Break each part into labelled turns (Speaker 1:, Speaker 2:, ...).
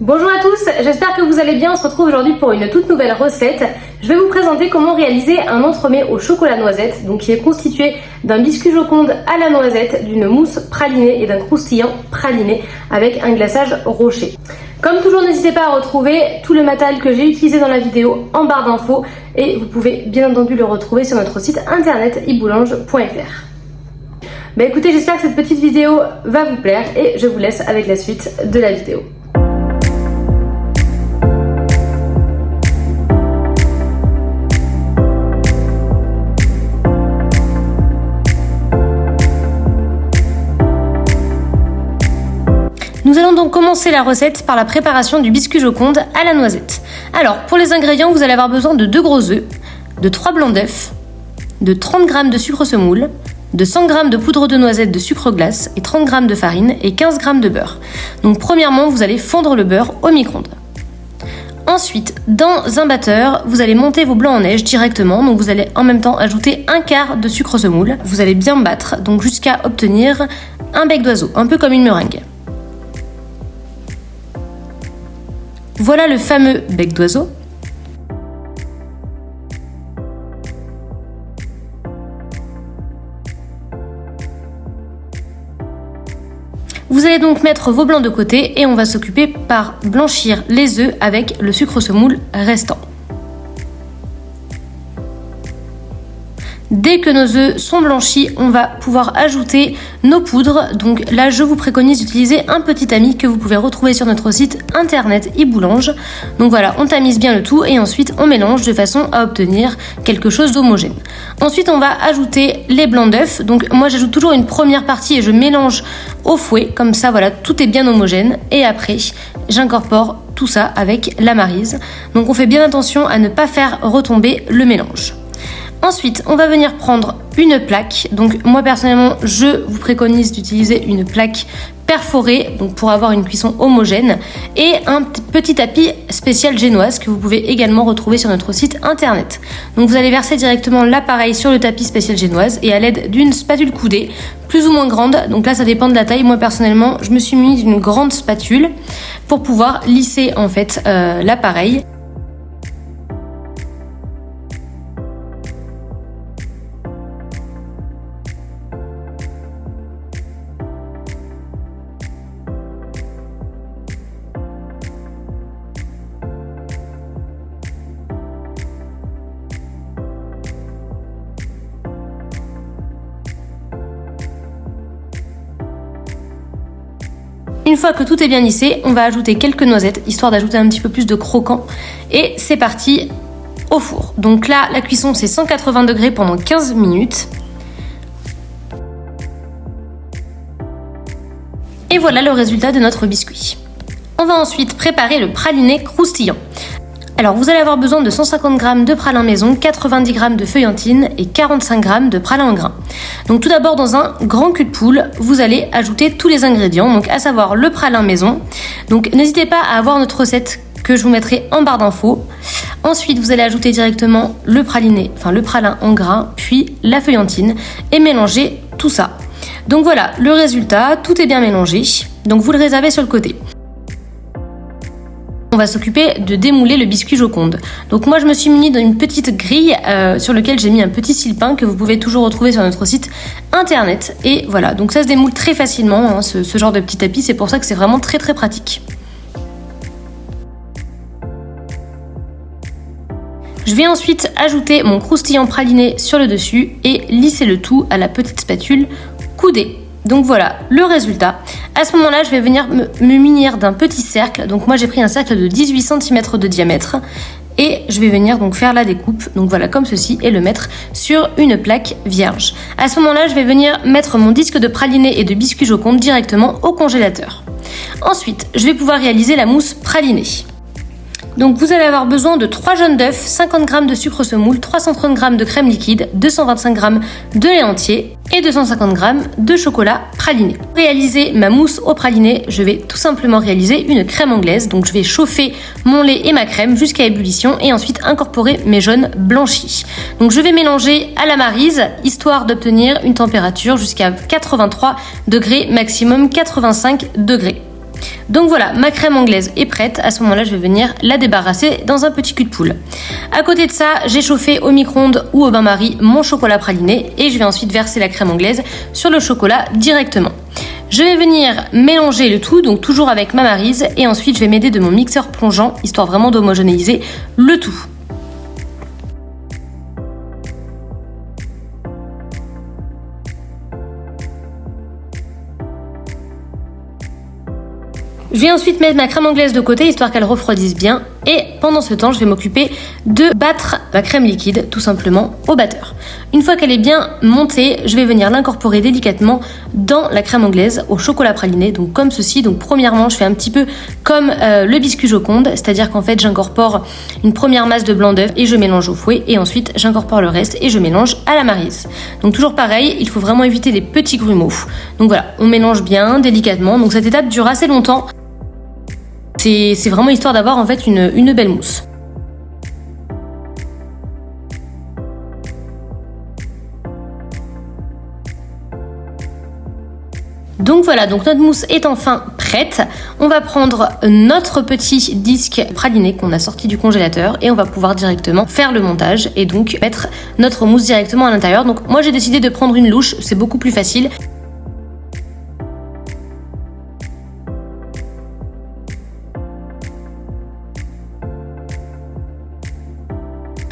Speaker 1: Bonjour à tous, j'espère que vous allez bien. On se retrouve aujourd'hui pour une toute nouvelle recette. Je vais vous présenter comment réaliser un entremets au chocolat noisette, donc qui est constitué d'un biscuit Joconde à la noisette, d'une mousse pralinée et d'un croustillant praliné avec un glaçage rocher. Comme toujours, n'hésitez pas à retrouver tout le matériel que j'ai utilisé dans la vidéo en barre d'infos et vous pouvez bien entendu le retrouver sur notre site internet iboulange.fr. Écoutez, j'espère que cette petite vidéo va vous plaire et je vous laisse avec la suite de la vidéo. Nous allons donc commencer la recette par la préparation du biscuit Joconde à la noisette. Alors, pour les ingrédients, vous allez avoir besoin de 2 gros œufs, de 3 blancs d'œufs, de 30 g de sucre semoule, de 100 g de poudre de noisette de sucre glace et 30 g de farine et 15 g de beurre. Donc premièrement, vous allez fondre le beurre au micro-ondes. Ensuite, dans un batteur, vous allez monter vos blancs en neige directement. Donc vous allez en même temps ajouter un quart de sucre semoule. Vous allez bien battre, donc jusqu'à obtenir un bec d'oiseau, un peu comme une meringue. Voilà le fameux bec d'oiseau. Vous allez donc mettre vos blancs de côté et on va s'occuper par blanchir les œufs avec le sucre semoule restant. Dès que nos œufs sont blanchis, on va pouvoir ajouter nos poudres. Donc là, je vous préconise d'utiliser un petit tamis que vous pouvez retrouver sur notre site internet iboulange. Donc voilà, on tamise bien le tout et ensuite on mélange de façon à obtenir quelque chose d'homogène. Ensuite, on va ajouter les blancs d'œufs. Donc moi, j'ajoute toujours une première partie et je mélange au fouet. Comme ça, voilà, tout est bien homogène. Et après, j'incorpore tout ça avec la maryse. Donc on fait bien attention à ne pas faire retomber le mélange. Ensuite, on va venir prendre une plaque. Donc moi personnellement, je vous préconise d'utiliser une plaque perforée donc pour avoir une cuisson homogène et un petit tapis spécial génoise que vous pouvez également retrouver sur notre site internet. Donc vous allez verser directement l'appareil sur le tapis spécial génoise et à l'aide d'une spatule coudée plus ou moins grande, donc là ça dépend de la taille. Moi personnellement, je me suis muni d'une grande spatule pour pouvoir lisser en fait l'appareil. Une fois que tout est bien lissé, on va ajouter quelques noisettes, histoire d'ajouter un petit peu plus de croquant. Et c'est parti au four. Donc là, la cuisson, c'est 180 degrés pendant 15 minutes. Et voilà le résultat de notre biscuit. On va ensuite préparer le praliné croustillant. Alors vous allez avoir besoin de 150 g de pralin maison, 90 g de feuillantine et 45 g de pralin en grains. Donc tout d'abord dans un grand cul de poule, vous allez ajouter tous les ingrédients, donc à savoir le pralin maison. Donc n'hésitez pas à avoir notre recette que je vous mettrai en barre d'infos. Ensuite vous allez ajouter directement le praliné, enfin le pralin en grains, puis la feuillantine et mélanger tout ça. Donc voilà le résultat, tout est bien mélangé, donc vous le réservez sur le côté. On va s'occuper de démouler le biscuit Joconde. Donc moi je me suis munie d'une petite grille sur laquelle j'ai mis un petit sile-pain que vous pouvez toujours retrouver sur notre site internet. Et voilà, donc ça se démoule très facilement, hein, ce genre de petit tapis, c'est pour ça que c'est vraiment très très pratique. Je vais ensuite ajouter mon croustillant praliné sur le dessus et lisser le tout à la petite spatule coudée. Donc voilà le résultat. À ce moment-là, je vais venir me munir d'un petit cercle. Donc moi j'ai pris un cercle de 18 cm de diamètre et je vais venir donc faire la découpe, donc voilà comme ceci, et le mettre sur une plaque vierge. À ce moment-là, je vais venir mettre mon disque de praliné et de biscuit Joconde directement au congélateur. Ensuite, je vais pouvoir réaliser la mousse pralinée. Donc vous allez avoir besoin de 3 jaunes d'œufs, 50 g de sucre semoule, 330 g de crème liquide, 225 g de lait entier et 250 g de chocolat praliné. Pour réaliser ma mousse au praliné, je vais tout simplement réaliser une crème anglaise. Donc je vais chauffer mon lait et ma crème jusqu'à ébullition et ensuite incorporer mes jaunes blanchis. Donc je vais mélanger à la maryse, histoire d'obtenir une température jusqu'à 83 degrés, maximum 85 degrés. Donc voilà, ma crème anglaise est prête. À ce moment-là, je vais venir la débarrasser dans un petit cul de poule. À côté de ça, j'ai chauffé au micro-ondes ou au bain-marie mon chocolat praliné et je vais ensuite verser la crème anglaise sur le chocolat directement. Je vais venir mélanger le tout, donc toujours avec ma Maryse, et ensuite je vais m'aider de mon mixeur plongeant, histoire vraiment d'homogénéiser le tout. Je vais ensuite mettre ma crème anglaise de côté, histoire qu'elle refroidisse bien. Et pendant ce temps, je vais m'occuper de battre ma crème liquide, tout simplement, au batteur. Une fois qu'elle est bien montée, je vais venir l'incorporer délicatement dans la crème anglaise au chocolat praliné, donc comme ceci. Donc premièrement, je fais un petit peu comme le biscuit Joconde, c'est-à-dire qu'en fait, j'incorpore une première masse de blanc d'œuf et je mélange au fouet. Et ensuite, j'incorpore le reste et je mélange à la Maryse. Donc toujours pareil, il faut vraiment éviter les petits grumeaux. Donc voilà, on mélange bien, délicatement. Donc cette étape dure assez longtemps. C'est vraiment histoire d'avoir en fait une belle mousse. Donc voilà, donc notre mousse est enfin prête. On va prendre notre petit disque praliné qu'on a sorti du congélateur et on va pouvoir directement faire le montage et donc mettre notre mousse directement à l'intérieur. Donc moi j'ai décidé de prendre une louche, c'est beaucoup plus facile.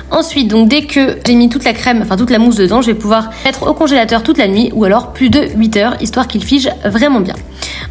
Speaker 1: Ensuite, donc dès que j'ai mis toute la crème, enfin toute la mousse dedans, je vais pouvoir mettre au congélateur toute la nuit ou alors plus de 8 heures, histoire qu'il fige vraiment bien.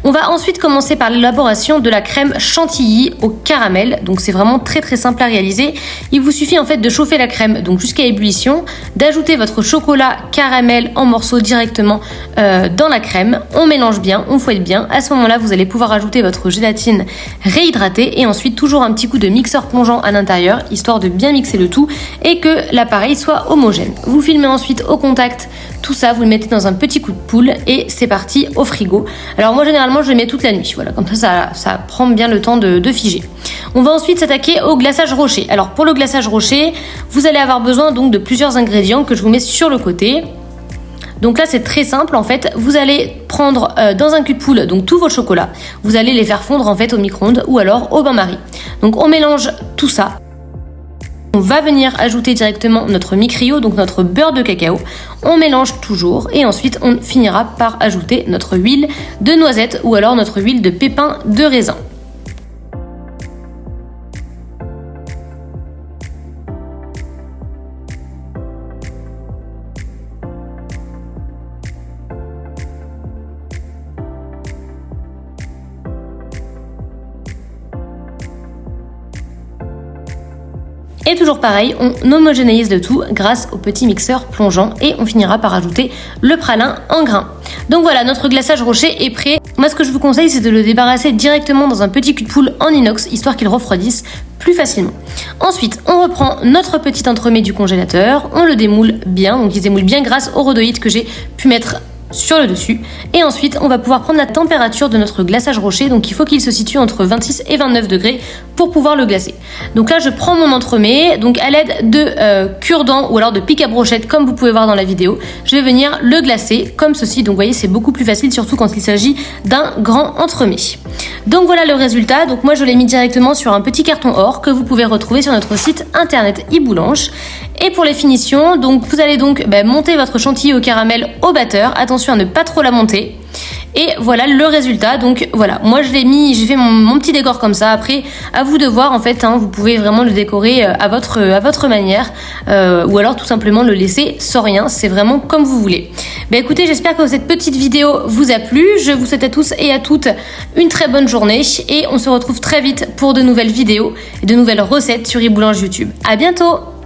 Speaker 1: On va ensuite commencer par l'élaboration de la crème chantilly au caramel. Donc c'est vraiment très très simple à réaliser. Il vous suffit en fait de chauffer la crème donc jusqu'à ébullition, d'ajouter votre chocolat caramel en morceaux directement dans la crème. On mélange bien, on fouette bien. À ce moment-là, vous allez pouvoir ajouter votre gélatine réhydratée et ensuite toujours un petit coup de mixeur plongeant à l'intérieur, histoire de bien mixer le tout et que l'appareil soit homogène. Vous filmez ensuite au contact tout ça, vous le mettez dans un petit coup de poule et c'est parti au frigo. Alors moi généralement je le mets toute la nuit, voilà, comme ça prend bien le temps de figer. On va ensuite s'attaquer au glaçage rocher. Alors pour le glaçage rocher, vous allez avoir besoin donc de plusieurs ingrédients que je vous mets sur le côté. Donc là c'est très simple en fait, vous allez prendre dans un cul de poule donc tous vos chocolats, vous allez les faire fondre en fait au micro-ondes ou alors au bain-marie. Donc on mélange tout ça. On va venir ajouter directement notre micrio, donc notre beurre de cacao. On mélange toujours et ensuite on finira par ajouter notre huile de noisette ou alors notre huile de pépins de raisin. Et toujours pareil, on homogénéise le tout grâce au petit mixeur plongeant et on finira par ajouter le pralin en grains. Donc voilà, notre glaçage rocher est prêt. Moi ce que je vous conseille c'est de le débarrasser directement dans un petit cul de poule en inox, histoire qu'il refroidisse plus facilement. Ensuite, on reprend notre petit entremets du congélateur, on le démoule bien, donc il se démoule bien grâce au rhodoïde que j'ai pu mettre sur le dessus. Et ensuite, on va pouvoir prendre la température de notre glaçage rocher. Donc il faut qu'il se situe entre 26 et 29 degrés pour pouvoir le glacer. Donc là, je prends mon entremets, donc à l'aide de cure-dents ou alors de pic à brochette, comme vous pouvez voir dans la vidéo, je vais venir le glacer comme ceci. Donc vous voyez, c'est beaucoup plus facile, surtout quand il s'agit d'un grand entremets. Donc voilà le résultat. Donc moi, je l'ai mis directement sur un petit carton or que vous pouvez retrouver sur notre site internet iBoulange. Et pour les finitions, donc vous allez donc monter votre chantilly au caramel au batteur. Attention à ne pas trop la monter. Et voilà le résultat. Donc voilà, moi je l'ai mis, j'ai fait mon petit décor comme ça. Après, à vous de voir en fait, vous pouvez vraiment le décorer à votre manière ou alors tout simplement le laisser sans rien. C'est vraiment comme vous voulez. Écoutez, j'espère que cette petite vidéo vous a plu. Je vous souhaite à tous et à toutes une très bonne journée et on se retrouve très vite pour de nouvelles vidéos et de nouvelles recettes sur iBoulange YouTube. À bientôt!